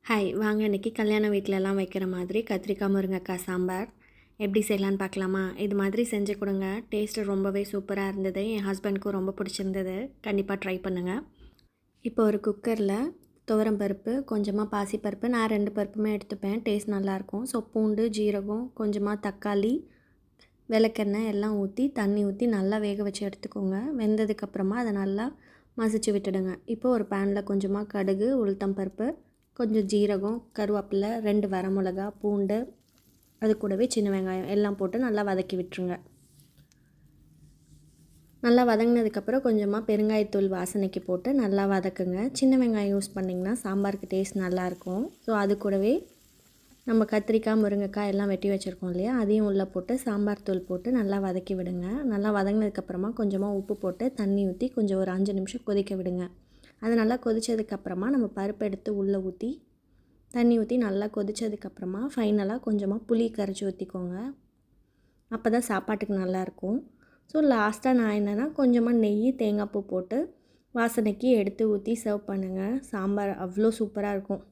Hi வாங்க இன்றைக்கி கல்யாண வீட்டிலலாம் வைக்கிற மாதிரி கத்திரிக்காய் முருங்கைக்காய் சாம்பார் எப்படி செய்யலான்னு பார்க்கலாமா? இது மாதிரி செஞ்சு கொடுங்க. டேஸ்ட்டு ரொம்பவே சூப்பராக இருந்தது. என் ஹஸ்பண்ட்க்கும் ரொம்ப பிடிச்சிருந்தது. கண்டிப்பாக ட்ரை பண்ணுங்கள். இப்போ ஒரு குக்கரில் துவரம் பருப்பு, கொஞ்சமாக பாசிப்பருப்பு, நான் 2 பருப்புமே எடுத்துப்பேன். டேஸ்ட் நல்லாயிருக்கும். ஸோ பூண்டு, ஜீரகம், கொஞ்சமாக தக்காளி, விளக்கெண்ணெய் எல்லாம் ஊற்றி தண்ணி ஊற்றி நல்லா வேக வச்சு எடுத்துக்கோங்க. வெந்ததுக்கப்புறமா அதை நல்லா மசிச்சு விட்டுடுங்க. இப்போ ஒரு பேனில் கொஞ்சமாக கடுகு, உளுத்தம் பருப்பு, கொஞ்சம் ஜீரகம், கருவேப்பிலை, 2 வரமிளகா, பூண்டு, அது கூடவே சின்ன வெங்காயம் எல்லாம் போட்டு நல்லா வதக்கி விட்டுருங்க. நல்லா வதங்கினதுக்கப்புறம் கொஞ்சமாக பெருங்காயத்தூள் வாசனைக்கு போட்டு நல்லா வதக்குங்க. சின்ன வெங்காயம் யூஸ் பண்ணிங்கன்னா சாம்பாருக்கு டேஸ்ட் நல்லாயிருக்கும். ஸோ அது கூடவே நம்ம கத்திரிக்காய், முருங்கைக்காய் எல்லாம் வெட்டி வச்சுருக்கோம் இல்லையா, அதையும் உள்ளே போட்டு சாம்பார் தூள் போட்டு நல்லா வதக்கி விடுங்க. நல்லா வதங்கினதுக்கப்புறமா கொஞ்சமாக உப்பு போட்டு தண்ணி ஊற்றி கொஞ்சம் ஒரு 5 நிமிஷம் கொதிக்க விடுங்க. அது நல்லா கொதித்ததுக்கப்புறமா நம்ம பருப்பு எடுத்து உள்ளே ஊற்றி தண்ணி ஊற்றி நல்லா கொதித்ததுக்கப்புறமா ஃபைனலாக கொஞ்சமாக புளி கரைச்சி ஊற்றிக்கோங்க. அப்போ தான் சாப்பாட்டுக்கு நல்லாயிருக்கும். ஸோ லாஸ்ட்டாக நான் என்னென்னா கொஞ்சமாக நெய், தேங்காய் பூ போட்டு வாசனைக்கு எடுத்து ஊற்றி சர்வ் பண்ணுங்கள். சாம்பார் அவ்வளோ சூப்பராக இருக்கும்.